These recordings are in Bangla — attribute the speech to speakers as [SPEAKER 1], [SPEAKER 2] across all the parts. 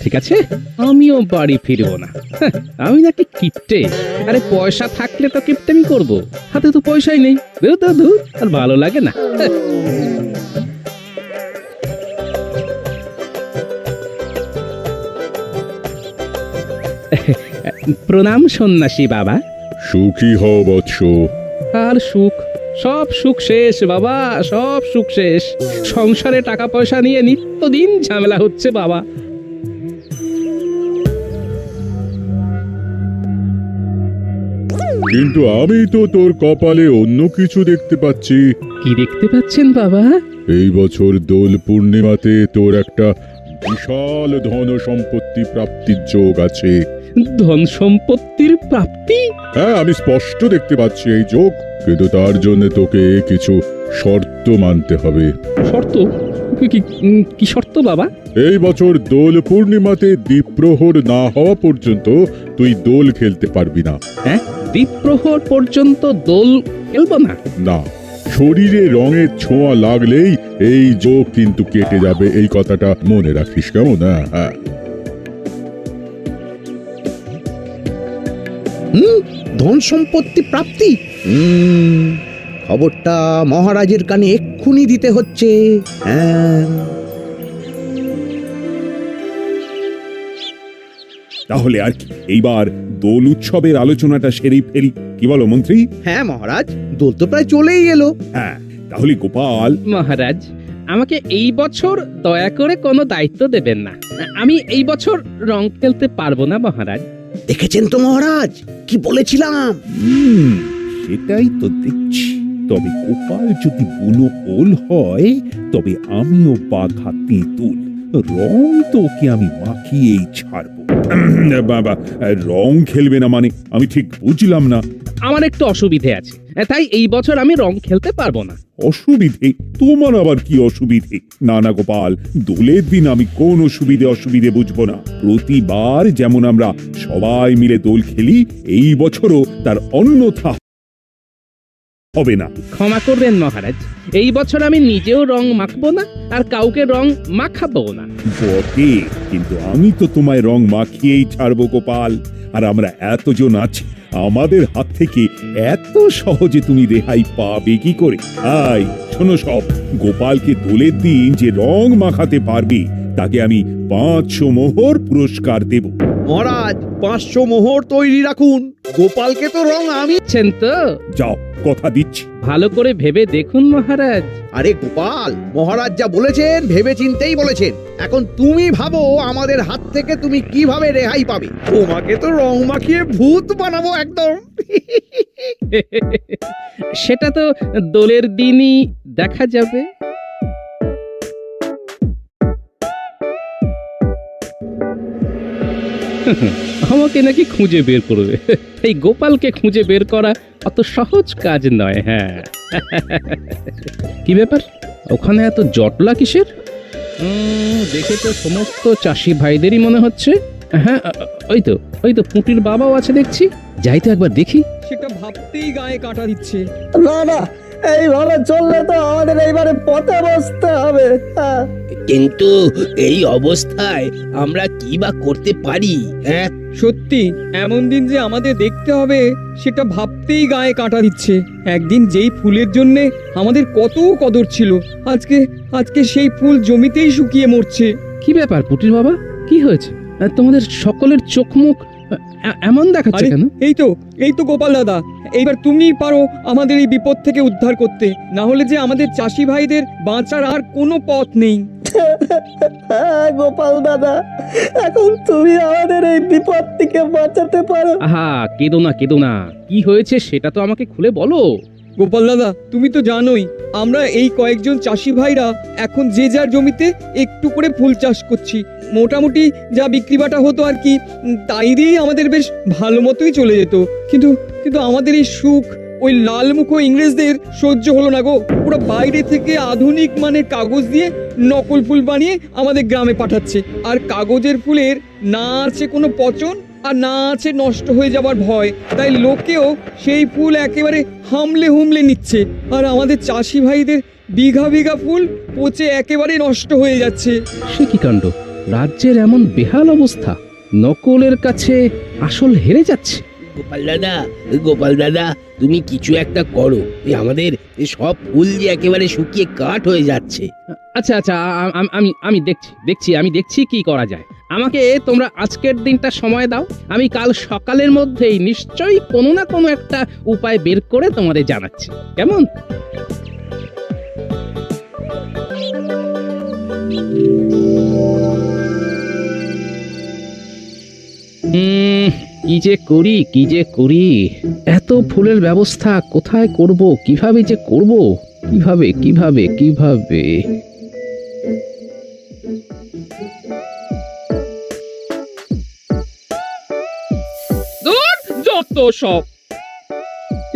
[SPEAKER 1] ঠিক আছে, আমিও বাড়ি ফিরবো না। হ্যাঁ, আমি নাকি কিপটে? আরে পয়সা থাকলে তো কিপটেমি করব, হাতে তো পয়সাই নেই। ধুর ধুর ধুর, আর ভালো লাগে না। হ্যাঁ। প্রণাম সন্ন্যাসী বাবা।
[SPEAKER 2] সুখী হও বৎস।
[SPEAKER 1] আর সুখ, সব সুখ শেষ বাবা, সব সুখ শেষ। সংসারে টাকা পয়সা নিয়ে নিত্যদিন ঝামেলা হচ্ছে বাবা।
[SPEAKER 2] কিন্তু আমি তো তোর কপালে অন্য কিছু দেখতে পাচ্ছি।
[SPEAKER 1] কি দেখতে পাচ্ছেন বাবা?
[SPEAKER 2] এই বছর দোল পূর্ণিমাতে তোর একটা বিশাল ধন সম্পত্তি প্রাপ্তির যোগ আছে।
[SPEAKER 1] ধন সম্পত্তির প্রাপ্তি?
[SPEAKER 2] হ্যাঁ, আমি স্পষ্ট দেখতে পাচ্ছি এই যোগ, কিন্তু তার জন্য তোকে কিছু শর্ত মানতে হবে।
[SPEAKER 1] শর্ত? কি শর্ত বাবা?
[SPEAKER 2] এই বছর দোল পূর্ণিমাতে দ্বীপ্রহর না হওয়া পর্যন্ত তুই দোল খেলতে পারবি না।
[SPEAKER 1] হ্যাঁ, দ্বীপ্রহর পর্যন্ত দোল খেলবো না?
[SPEAKER 2] না, শরীরে রঙের ছোঁয়া লাগলেই এই যোগ কিন্তু কেটে যাবে, এই কথাটা মনে রাখিস, কেমন? হ্যাঁ।
[SPEAKER 3] ধন সম্পত্তি প্রাপ্তি, খবরটা মহারাজের কানে এক্ষুনি দিতে হচ্ছে। হ্যাঁ,
[SPEAKER 4] তাহলে আর কি, এইবার দোল উৎসবের আলোচনাটা সেরেই ফেলি, কি বলো মন্ত্রী?
[SPEAKER 3] হ্যাঁ মহারাজ, দোল তো প্রায় চলেই এলো।
[SPEAKER 4] হ্যাঁ, তাহলে গোপাল।
[SPEAKER 1] মহারাজ, আমাকে এই বছর দয়া করে কোনো দায়িত্ব দেবেন না। আমি এই বছর রং খেলতে পারবো না মহারাজ।
[SPEAKER 3] দেখেছেন তো মহারাজ, কি বলেছিলাম?
[SPEAKER 4] সেটাই তো দেখছি। তবে গোপাল যদি বুনো ওল হয়, তবে আমিও বাঘা তেঁতুল। রং তো ওকে আমি মাখিয়েই ছাড়বো। বাবা, রং খেলবে না মানে আমি ঠিক বুঝলাম না।
[SPEAKER 1] আমার একটু অসুবিধে আছে, তাই এই বছর আমি রং খেলতে পারবো না।
[SPEAKER 4] অসুবিধে? তোমার আবার কি অসুবিধে? না না গোপাল, দোলের দিন আমি কোন অসুবিধে বুঝবো না। প্রতিবার যেমন আমরা সবাই মিলে দোল খেলি, এই বছরও তার অন্যথা হবে না।
[SPEAKER 1] ক্ষমা করবেন মহারাজ, এই বছর আমি নিজেও রং মাখবো না, আর কাউকে রং মাখাবো না।
[SPEAKER 4] বটে, কিন্তু আমি তো তোমায় রং মাখিয়েই ছাড়বো গোপাল। আর আমরা এতজন আছি, আমাদের হাত থেকে এত সহজে তুমি রেহাই পাবে কি করে? শোনো সব, গোপালকে দোলের দিন যে রং মাখাতে পারবে তাকে আমি 500 মোহর পুরস্কার দেব।
[SPEAKER 3] মহারাজ, 500 মোহর তৈরি রাখুন। গোপালকে তো রং আমি।
[SPEAKER 1] বুঝছেন তো?
[SPEAKER 4] যাও, কথা দিচ্ছি।
[SPEAKER 1] ভালো করে ভেবে দেখুন মহারাজ।
[SPEAKER 3] আরে গোপাল, মহারাজ যা বলেছেন ভেবে চিন্তেই বলেছেন। এখন তুমি ভাবো আমাদের হাত থেকে তুমি কিভাবে রেহাই পাবে। তোমাকে তো রং মাখিয়ে ভূত বানাবো একদম।
[SPEAKER 1] সেটা তো দোলের দিনই দেখা যাবে। আমাকে নাকি খুঁজে বের করবে। এই গোপালকে খুঁজে বের করা অত সহজ কাজ নয়। হ্যাঁ, কি ব্যাপার, ওখানে এত জটলা কিসের? দেখে তো সমস্ত চাষি ভাইদেরই মনে হচ্ছে। হ্যাঁ, ওই তো পুঁটির বাবাও আছে দেখছি। যাই তো একবার দেখি।
[SPEAKER 5] সেটা ভাবতেই গায়ে কাঁটা দিচ্ছে।
[SPEAKER 6] না না, এইভাবে চললে তো আমাদের এইবারে পথে বসতে হবে।
[SPEAKER 7] কিন্তু এই অবস্থায় আমরা কি বা করতে পারি? হ্যাঁ,
[SPEAKER 5] সত্যি এমন দিন যে আমাদের দেখতে হবে, সেটা ভাবতেই গায়ে কাঁটা দিচ্ছে। একদিন যেই ফুলের জন্য আমাদের কত কদর ছিল, আজকে সেই ফুল জমিতেই শুকিয়ে মরছে।
[SPEAKER 1] কি ব্যাপার পুটির বাবা, কি হয়েছে? তোমাদের সকলের চোখ মুখ এমন দেখাচ্ছে কেন?
[SPEAKER 5] এই তো গোপাল দাদা, এইবার তুমি পারো আমাদের এই বিপদ থেকে উদ্ধার করতে, না হলে যে আমাদের চাষি ভাইদের বাঁচার আর কোনো পথ নেই।
[SPEAKER 6] গোপাল দাদা, এখন তুমি আমাদের এই বিপদ থেকে বাঁচাতে পারো।
[SPEAKER 1] আহা, কেঁদো না, কি হয়েছে সেটা তো আমাকে খুলে বলো।
[SPEAKER 5] গোপাল দাদা, তুমি তো জানোই আমরা এই কয়েকজন চাষি ভাইরা এখন যে যার জমিতে একটু করে ফুল চাষ করছি। মোটামুটি যা বিক্রি বাটা হতো আর কি, তাই দিয়েই আমাদের বেশ ভালো মতোই চলে যেত। কিন্তু আমাদের এই সুখ ওই লালমুখো ইংরেজদের সহ্য হলো না গো। ওরা বাইরে থেকে আধুনিক মানের কাগজ দিয়ে নকল ফুল বানিয়ে আমাদের গ্রামে পাঠাচ্ছে। আর কাগজের ফুলের না আছে কোনো পচন, আর না আছে নষ্ট হয়ে যাবার ভয়। তাই লোকেও সেই ফুল একেবারে হুমলে নিচ্ছে। আর আমাদের চাষি ভাইদের বিঘা বিঘা ফুল পচে একেবারে নষ্ট হয়ে যাচ্ছে।
[SPEAKER 1] সে কি কাণ্ড! রাজ্যের এমন বেহাল অবস্থা, নকলের কাছে আসল হেরে যাচ্ছে।
[SPEAKER 7] গোপাল দাদা তুমি কিছু একটা করো, আমাদের সব ফুল যে একেবারে শুকিয়ে কাঠ হয়ে যাচ্ছে।
[SPEAKER 1] আচ্ছা আচ্ছা, আমি দেখছি কি করা যায়। আমাকে তোমরা আজকের দিনটা সময় দাও, আমি কাল সকালের মধ্যেই নিশ্চয়ই কোনো না কোনো একটা উপায় বের করে তোমাদের জানাচ্ছি, কেমন? কি যে করি এত ফুলের ব্যবস্থা কোথায় করব, কিভাবে যে করব, কিভাবে
[SPEAKER 8] যত সব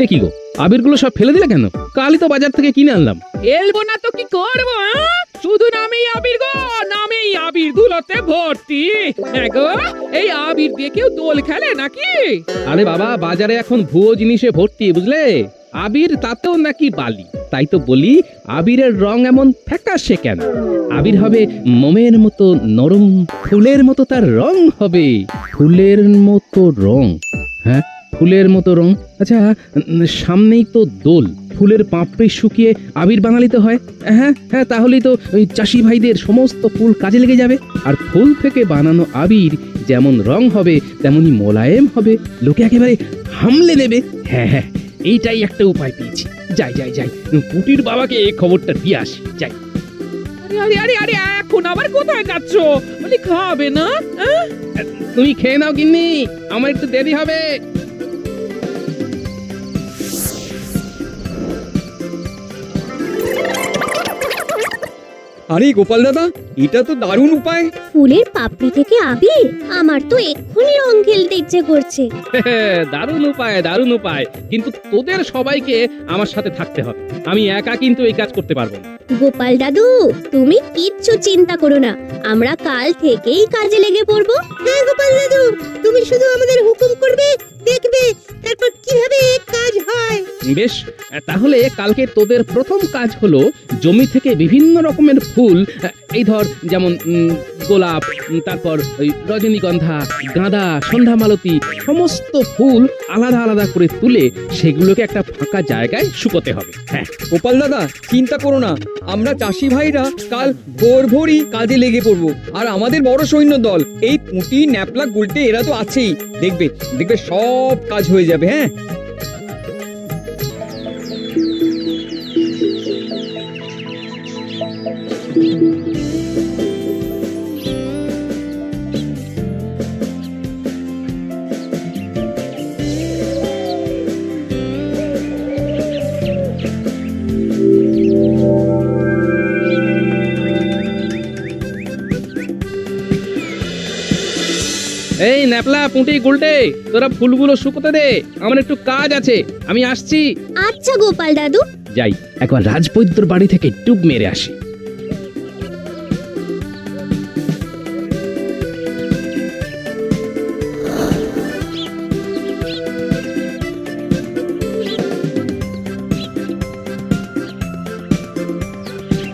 [SPEAKER 1] এ কি গো, আবিরগুলো সব ফেলে দিলে কেন? কালই তো বাজার থেকে কিনে আনলাম।
[SPEAKER 8] এলবো না তো কি করবো? শুধু নামেই আবির গো, নামেই আবির ধুলোতে ভর্তি। হ্যাঁ গো, এই আবির দিয়ে কেউ দোল খেলে নাকি?
[SPEAKER 1] আরে বাবা, বাজারে এখন ভুয়ো জিনিসে ভর্তি, বুঝলে? আবির তাতেও নাকি বালি। তাই তো বলি, আবিরের রং এমন ফ্যাকাশে কেন? আবির হবে মোমের মতো নরম, ফুলের মতো তার রং হবে। ফুলের মতো রং? হ্যাঁ, ফুলের মতো রং। আচ্ছা, সামনেই তো দোল, ফুলের পাপড়ি শুকিয়ে আবির বানালিতে হয়। হ্যাঁ হ্যাঁ, তাহলেই তো ওই চাষি ভাইদের সমস্ত ফুল কাজে লেগে যাবে। আর ফুল থেকে বানানো আবির যেমন রং হবে তেমনি মোলায়েম হবে, লোকে একেবারে হামলে নেবে। হ্যাঁ হ্যাঁ, এইটাই একটা উপায় পেয়েছি। যাই পুটির বাবাকে এই খবরটা দিয়ে আসি, যাই।
[SPEAKER 8] আরে আরে আরে আরে, এখন আবার কোথায় যাচ্ছ? বলি খাবে না?
[SPEAKER 1] তুমি খেয়ে নাও গিন্নি, আমার একটু দেরি হবে।
[SPEAKER 5] আরে গোপাল দাদা, এটা তো দারুণ উপায়।
[SPEAKER 9] ফুলের পাপড়ি থেকে আবির, আমার তো এক্ষুনি রং খেলতে ইচ্ছে করছে।
[SPEAKER 1] দারুণ উপায়, কিন্তু তোদের সবাইকে আমার সাথে থাকতে হবে। আমি একা কিন্তু এই কাজ করতে পারবো না।
[SPEAKER 9] গোপাল দাদু, তুমি কিচ্ছু চিন্তা করো না, আমরা কাল থেকেই কাজে লেগে পড়বো। হ্যাঁ গোপাল দাদু, তুমি শুধু আমাদের হুকুম করবে, দেখবে তারপর কিভাবে কাজ হয়।
[SPEAKER 1] বেশ, তাহলে কালকে তোদের প্রথম কাজ হলো জমি থেকে বিভিন্ন রকমের ফুল, এই ধর যেমন গোলাপ, তারপর ওই রজনীগন্ধা, গাঁদা, সন্ধ্যামালতী, সমস্ত ফুল আলাদা আলাদা করে তুলে সেগুলোকে একটা ফাঁকা জায়গায় শুকোতে হবে। হ্যাঁ
[SPEAKER 5] গোপাল দাদা, চিন্তা করো না, আমরা চাষি ভাইরা কাল ভোরই কাজে লেগে পড়বো। আর আমাদের বড় সৈন্য দল, এই পুঁটি, ন্যাপলা, গুলটে, এরা তো আছেই। দেখবে সব কাজ হয়ে যাবে। হ্যাঁ,
[SPEAKER 1] এই ন্যাপলা, পুঁটি, গুলটে, তোরা ফুলগুলো শুকোতে দে, আমার একটু কাজ আছে, আমি আসছি।
[SPEAKER 9] আচ্ছা গোপাল দাদু।
[SPEAKER 1] যাই, একবার রাজবৈদ্যর বাড়ি থেকে ডুব মেরে আসি।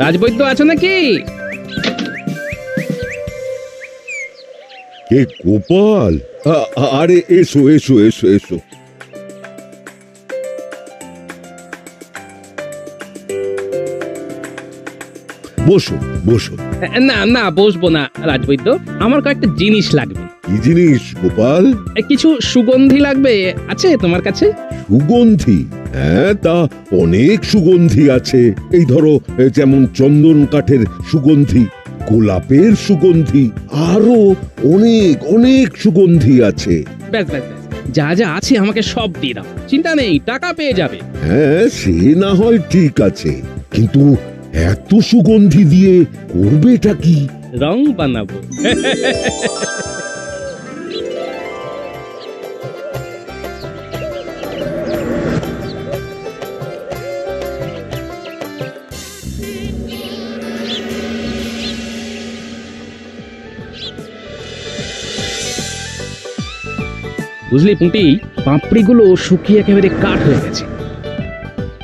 [SPEAKER 1] রাজবৈদ্য আছো নাকি?
[SPEAKER 4] এ গোপাল, আরে এসো এসো এসো এসো। বসো বসো।
[SPEAKER 1] না বসবো না রাজবৈদ্য, আমার কয়েকটা জিনিস লাগবে।
[SPEAKER 4] কি জিনিস গোপাল?
[SPEAKER 1] কিছু সুগন্ধি লাগবে, আছে তোমার কাছে?
[SPEAKER 4] সুগন্ধি? হ্যাঁ, তা অনেক সুগন্ধি আছে। এই ধরো, যেমন চন্দন কাঠের সুগন্ধি, গোলাপের সুগন্ধি, আরো অনেক অনেক সুগন্ধি আছে।
[SPEAKER 1] ব্যাস, যা যা আছে আমাকে সব দিয়ে দাও, চিন্তা নেই, টাকা পেয়ে যাবে।
[SPEAKER 4] হ্যাঁ, সে না হয় ঠিক আছে, কিন্তু এত সুগন্ধি দিয়ে করবেটা কি?
[SPEAKER 1] রং বানাবো। বুঝলি পুঁটি, পাপড়িগুলো শুকিয়ে একেবারে কাঠ হয়ে গেছে।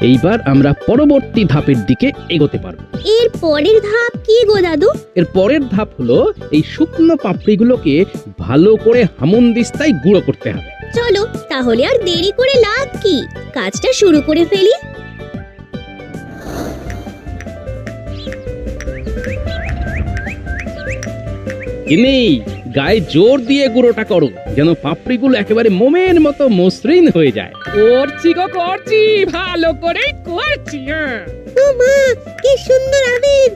[SPEAKER 1] এইবার আমরা পরবর্তী ধাপের দিকে এগোতে পারবো।
[SPEAKER 9] এর পরের ধাপ কি গো দাদু?
[SPEAKER 1] এর পরের ধাপ হলো এই শুকনো পাপড়িগুলোকে ভালো করে হামুনদিস্তায় গুঁড়ো করতে হবে।
[SPEAKER 9] চলো তাহলে আর দেরি করে লাভ কি, কাজটা শুরু করে ফেলি।
[SPEAKER 1] কিনি গায়ে জোর দিয়ে গুঁড়োটা করো, যেন পাপড়িগুলো একেবারে মোমের মতো মসৃণ হয়ে যায়।
[SPEAKER 8] করছি গো করছি, ভালো করেই করছি। হ্যাঁ
[SPEAKER 9] ও মা, কি সুন্দর আবির!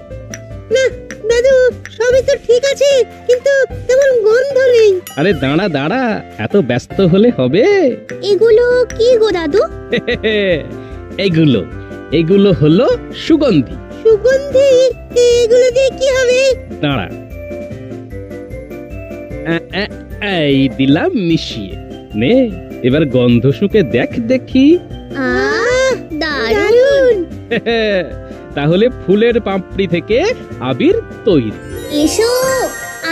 [SPEAKER 9] না দাদু, সবই তো ঠিক আছে, কিন্তু তেমন গন্ধ নেই।
[SPEAKER 1] আরে দাঁড়া দাঁড়া, এত ব্যস্ত হলে হবে?
[SPEAKER 9] এগুলো কি গো দাদু?
[SPEAKER 1] এগুলো এগুলো হলো সুগন্ধি।
[SPEAKER 9] সুগন্ধি? এগুলো দিয়ে কি হবে?
[SPEAKER 1] দাঁড়া, এই দিলাম মিশিয়ে নে, এবার গন্ধ শুকে দেখ দেখি।
[SPEAKER 9] আহ, দারুণ!
[SPEAKER 1] তাহলে ফুলের পাপড়ি থেকে আবির তৈরি।
[SPEAKER 9] এসো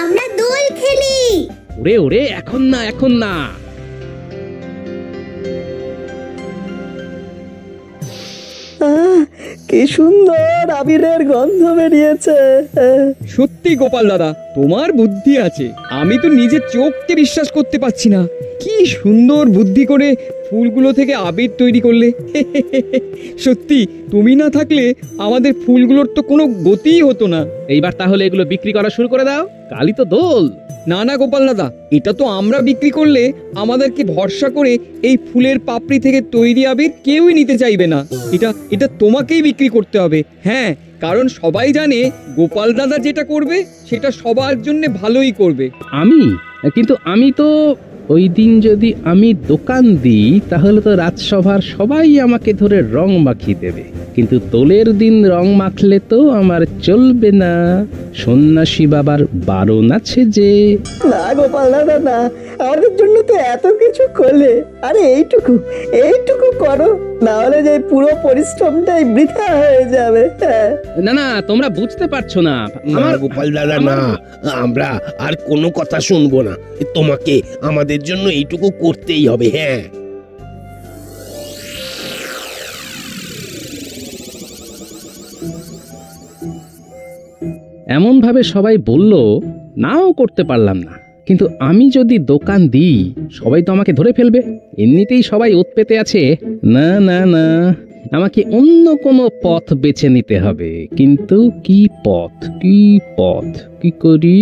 [SPEAKER 9] আমরা দোল খেলি।
[SPEAKER 1] ওরে ওরে, এখন না এখন না।
[SPEAKER 6] কি সুন্দর আবিরের গন্ধ বেরিয়েছে।
[SPEAKER 5] সত্যি গোপাল দাদা, তোমার বুদ্ধি আছে। আমি তো নিজের চোখকে বিশ্বাস করতে পারছি না। কি সুন্দর বুদ্ধি করে ফুলগুলো থেকে আবির তৈরি করলে। সত্যি তুমি না থাকলে আমাদের ফুলগুলোর তো কোনো গতিই হতো না।
[SPEAKER 1] এইবার তাহলে এগুলো বিক্রি করা শুরু করে দাও, কালই তো দোল।
[SPEAKER 5] না না গোপাল দাদা, এটা তো আমরা বিক্রি করলে আমাদেরকে ভরসা করে এই ফুলের পাপড়ি থেকে তৈরি আবির কেউই নিতে চাইবে না। এটা তোমাকেই বিক্রি করতে হবে। হ্যাঁ, কারণ সবাই জানে গোপাল দাদা যেটা করবে সেটা সবার জন্য ভালোই করবে।
[SPEAKER 1] কিন্তু আমি তো ওই দিন যদি আমি দোকান দিই তাহলে তো রাজসভার সবাই আমাকে ধরে রং মাখিয়ে দেবে, কিন্তু দোলের দিন রং মাখলে তো আমার চলবে না। সন্ন্যাসী বাবার বারণ আছে যে।
[SPEAKER 6] না গোপাল দাদা না, আমাদের জন্য তো এত কিছু করলে, আরে এইটুকু করো, না হলে যে পুরো পরিশ্রমটাই বৃথা হয়ে যাবে।
[SPEAKER 1] না না, তোমরা বুঝতে পারছো না।
[SPEAKER 7] না গোপাল দাদা, না, আমরা আর কোনো কথা শুনবো না। তোমাকে আমাদের জন্য এইটুকু করতেই হবে। হ্যাঁ,
[SPEAKER 1] এমন ভাবে সবাই বলল, নাও করতে পারলাম না। কিন্তু আমি যদি দোকান দিই সবাই তো আমাকে ধরে ফেলবে, এমনিতেই সবাই ওত পেতে আছে। না না না, আমাকে অন্য কোনো পথ বেছে নিতে হবে। কিন্তু কি পথ, কি করি?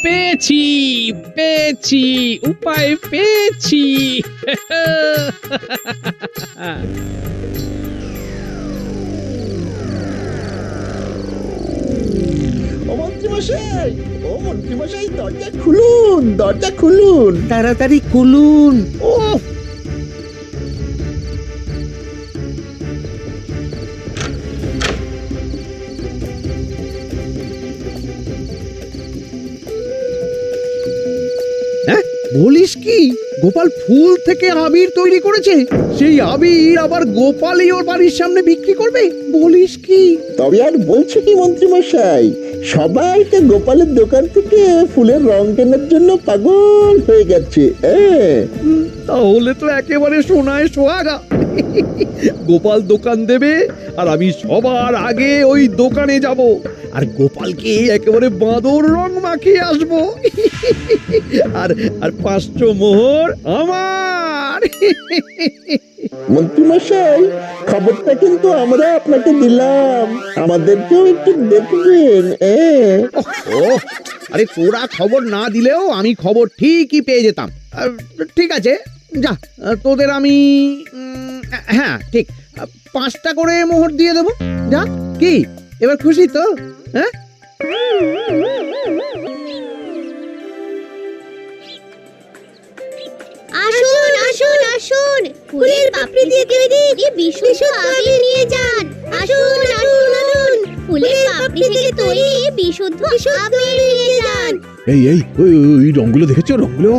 [SPEAKER 1] পেয়েছি পেয়েছি, উপায় পেয়েছি।
[SPEAKER 6] মন্ত্রীমশাই দরজা খুলুন,
[SPEAKER 3] তাড়াতাড়ি খুলুন। ও বলিস কি, গোপাল ফুল থেকে আবির তৈরি করেছে? সেই আবির আবার গোপালই ওর বাড়ির সামনে বিক্রি করবে? বলিস কি?
[SPEAKER 6] তবে আর বলছে কি মন্ত্রীমশাই, সবাই তো গোপালের দোকান থেকে ফুলের রং কেনার জন্য পাগল হয়ে গেছে।
[SPEAKER 3] তাহলে তো একেবারে সোনায় সোহাগা। গোপাল দোকান দেবে আর আমি সবার আগে ওই দোকানে যাব, আর গোপালকে একেবারে বাঁদর রং মাখিয়ে আসবো। আর 500 মোহর আমার।
[SPEAKER 6] মন্ত্রীমশাই, খবরটা কিন্তু আমরা আপনাকে দিলাম, আমাদেরকেও একটু দেখবেন।
[SPEAKER 3] আরে তোরা খবর না দিলেও আমি খবর ঠিকই পেয়ে যেতাম। ঠিক আছে, যা, তোদের আমি হ্যাঁ ঠিক 5টা করে মোহর দিয়ে দেবো। যা, কি এবার খুশি তো? হ্যাঁ,
[SPEAKER 9] আসুন আসুন আসুন, ফুলের পাপড়ি দিয়ে তৈরি কি বিশুদ্ধ আবির নিয়ে যান। আসুন আসুন আসুন, ফুলের পাপড়ি থেকে তৈরি বিশুদ্ধ আবির নিয়ে যান।
[SPEAKER 2] ওই রংগুলো দেখেছো? রংগুলো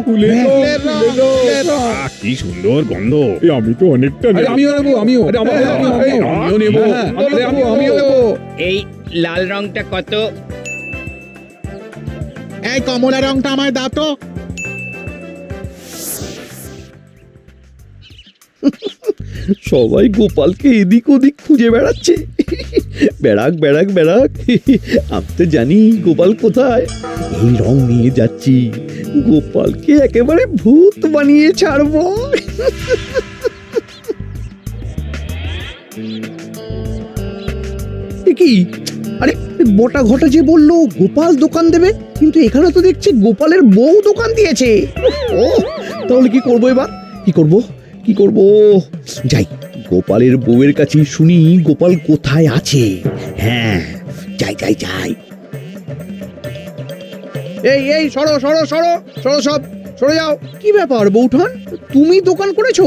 [SPEAKER 4] কি সুন্দর গন্ধ।
[SPEAKER 2] আমি তো অনেকটা
[SPEAKER 4] আমিও নেবো।
[SPEAKER 10] এই লাল রংটা কত?
[SPEAKER 3] এই কমলা রংটা আমায় দাও তো। সবাই গোপালকে এদিক ওদিক খুঁজে বেড়াচ্ছে। বেড়াক বেড়াক বেড়াক, আমি তো জানি গোপাল কোথায়। এই রং নিয়ে যাচ্ছি, গোপালকে একেবারে ভূত বানিয়ে ছাড়বো। কি আরে বটা ঘটা যে বললো গোপাল দোকান দেবে, কিন্তু এখানে তো দেখছি গোপালের বউ দোকান দিয়েছে। ও তাহলে কি করবো এবার? কি করব যাই গোপালের বউয়ের কাছে শুনি গোপাল কোথায় আছে। হ্যাঁ যাই। এই সরো সব সরে যাও। কি ব্যাপার বউঠান, তুমি দোকান করেছো,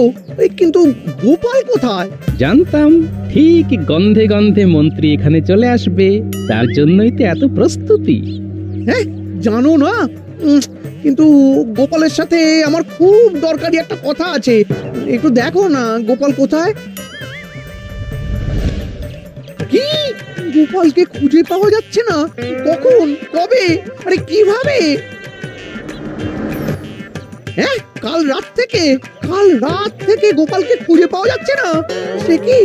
[SPEAKER 3] কিন্তু গোপাল কোথায়?
[SPEAKER 1] জানতাম ঠিক গন্ধে গন্ধে মন্ত্রী এখানে চলে আসবে, তার জন্যই তো এত প্রস্তুতি।
[SPEAKER 3] হ্যাঁ জানো না, কিন্তু গোপালের সাথে আমার খুব দরকারি একটা কথা আছে। একটু দেখো না গোপাল কোথায়। কি গোপালকে খুঁজে পাওয়া যাচ্ছে না? কখন, কবে, আরে কিভাবে? হ্যাঁ কাল রাত থেকে গোপালকে খুঁজে পাওয়া যাচ্ছে না, সে কি?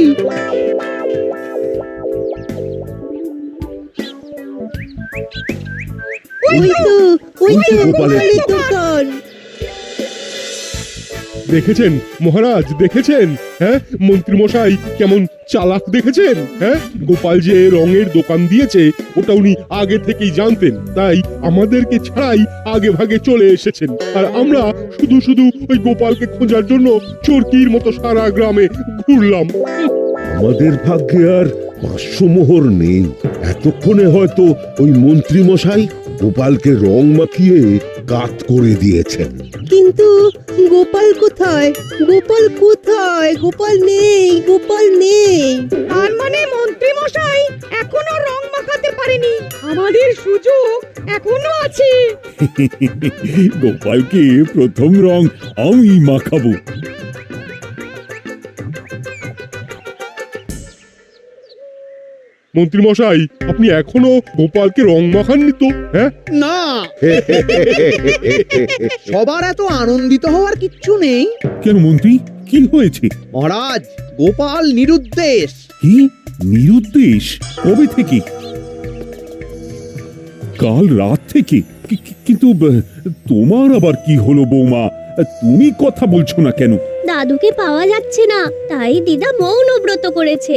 [SPEAKER 11] দেখেছেন মহারাজ, দেখেছেন? হ্যাঁ মন্ত্রী মশাই কেমন চালাক দেখেছেন? হ্যাঁ গোপাল যে রঙের দোকান দিয়েছে ওটা উনি আগে থেকেই জানতেন, তাই আমাদেরকে ছাড়াই আগে ভাগে চলে এসেছেন। আর আমরা শুধু ওই গোপালকে খোঁজার জন্য চোরকির মতো সারা গ্রামে ঘুরলাম।
[SPEAKER 12] আমাদের ভাগ্যে আর 500 মোহর নেই। এতক্ষণে হয়তো ওই মন্ত্রী মশাই গোপালকে রং মাখিয়ে কাত করে দিয়েছেন।
[SPEAKER 9] কিন্তু গোপাল কোথায়? গোপাল নেই।
[SPEAKER 8] আর মানে মন্ত্রী মশাই এখনো রং মাখাতে পারেনি, আমাদের সুযোগ এখনো আছে।
[SPEAKER 4] গোপালকে প্রথম রং আমি মাখাবো।
[SPEAKER 11] মন্ত্রী মশাই আপনি এখনো গোপালকে রং মাখাননি তো? হ্যাঁ
[SPEAKER 3] না, সবার এত আনন্দিত হওয়ার কিচ্ছু নেই।
[SPEAKER 4] কেন মন্ত্রী, কি হয়েছে?
[SPEAKER 3] মহারাজ গোপাল নিরুদ্দেশ।
[SPEAKER 4] কি নিরুদ্দেশ? কবে থেকে? কাল রাত থেকে? কিন্তু তোমার আবার কি হলো বৌমা? তুমি কথা বলছো না কেন?
[SPEAKER 9] দাদুকে পাওয়া যাচ্ছে না, তাই দিদা মৌন ব্রত করেছে।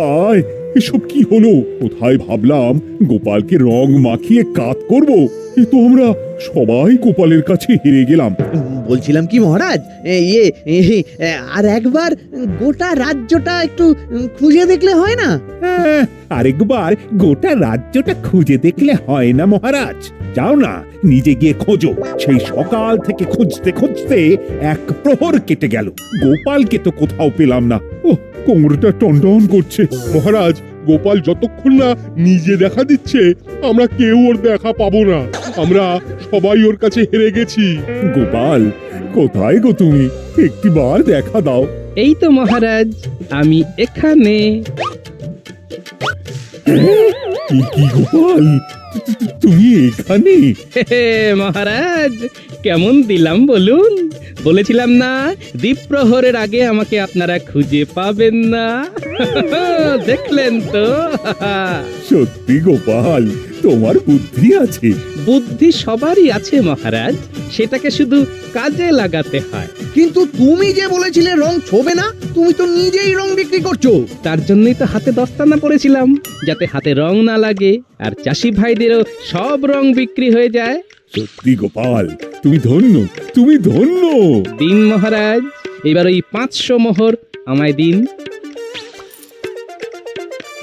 [SPEAKER 4] হায় এসব কি হলো? কোথায় ভাবলাম গোপালকে রং মাখিয়ে কাত করব, কিন্তু আমরা সবাই গোপালের কাছে হেরে গেলাম।
[SPEAKER 3] বলছিলাম কি মহারাজ, আর একবার গোটা রাজ্যটা একটু খুঁজে দেখলে হয় না?
[SPEAKER 4] আরেকবার গোটা রাজ্যটা খুঁজে দেখলে হয় না মহারাজ? যাও না, নিজে গিয়ে খোঁজো। সেই সকাল থেকে খুঁজতে এক প্রহর কেটে গেল, গোপালকে তো কোথাও পেলাম না।
[SPEAKER 11] ও কোমরটা টনটন করছে। মহারাজ গোপাল যতক্ষণ না নিজে দেখা দিচ্ছে আমরা কেউ ওর দেখা পাবো না। আমরা সবাই ওর কাছে হেরে গেছি।
[SPEAKER 4] গোপাল কোথায় গো তুমি? একটিবার দেখা দাও।
[SPEAKER 1] এই তো মহারাজ, আমি এখানে।
[SPEAKER 4] কি গোপাল, তুমি এখানে?
[SPEAKER 1] মহারাজ কেমন দিলাম বলুন? বলেছিলাম না দ্বীপ্রহরের আগে আমাকে আপনারা খুঁজে পাবেন না। দেখলেন তো?
[SPEAKER 4] সত্যি গোপাল, তোমার বুদ্ধি আছে।
[SPEAKER 1] বুদ্ধি সবারই আছে মহারাজ, সেটাকে শুধু কাজে লাগাতে হয়।
[SPEAKER 3] কিন্তু তুমি যে বলেছিলে রং ছোবে না, তুমি তো নিজেই রং বিক্রি করছো।
[SPEAKER 1] তার জন্যই তো হাতে দস্তানা পড়েছিলাম, যাতে হাতে রং না লাগে আর চাষি ভাইদেরও সব রং বিক্রি হয়ে যায়।
[SPEAKER 4] সত্যি গোপাল, তুমি ধন্য।
[SPEAKER 1] দিন মহারাজ, এবার ওই 500 মোহর আমায় দিন।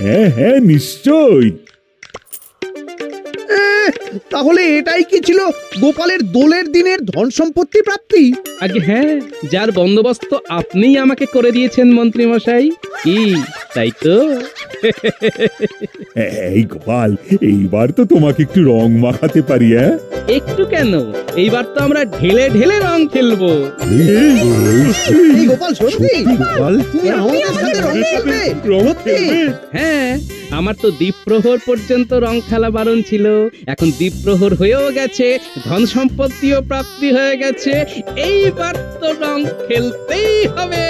[SPEAKER 4] হ্যাঁ নিশ্চয়।
[SPEAKER 3] তাহলে এটাই কি ছিল গোপালের দোলের দিনের ধন সম্পত্তি প্রাপ্তি?
[SPEAKER 1] আগে হ্যাঁ, যার বন্দোবস্ত আপনিই আমাকে করে দিয়েছেন মন্ত্রী মশাই। কি তাই তো?
[SPEAKER 4] এই গোপাল, এইবার তো তোমাকে একটু রং মাখাতে পারি। হ্যাঁ
[SPEAKER 1] একটু কেন, এইবার তো আমরা ঢেলে ঢেলে রং খেলবো।
[SPEAKER 3] গোপাল সত্যি তুমি আমাদের সাথে রং খেলবে?
[SPEAKER 1] হ্যাঁ, আমার তো দ্বীপ্রহর পর্যন্ত রং খেলা বারণ ছিল, এখন দ্বীপ্রহর হয়েও গেছে, ধন সম্পত্তিও প্রাপ্তি হয়ে গেছে, এইবার তো রং খেলতেই হবে।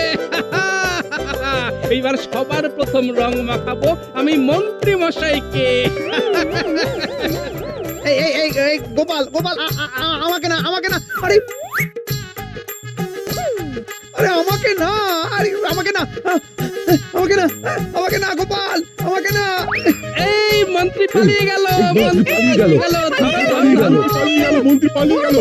[SPEAKER 1] এইবার সবার প্রথম রং মাখাবো আমি মন্ত্রী মশাইকে।
[SPEAKER 3] এই গোপাল গোপাল আমাকে না আরে আরে আমাকে না, আরে আমাকে না গোপাল, আমাকে না।
[SPEAKER 1] এই মন্ত্রী পালিয়ে গেল,
[SPEAKER 12] মন্ত্রী পালিয়ে গেল।
[SPEAKER 1] ধরো, ধরো,
[SPEAKER 11] পালিয়ে গেল, মন্ত্রী পালিয়ে গেল।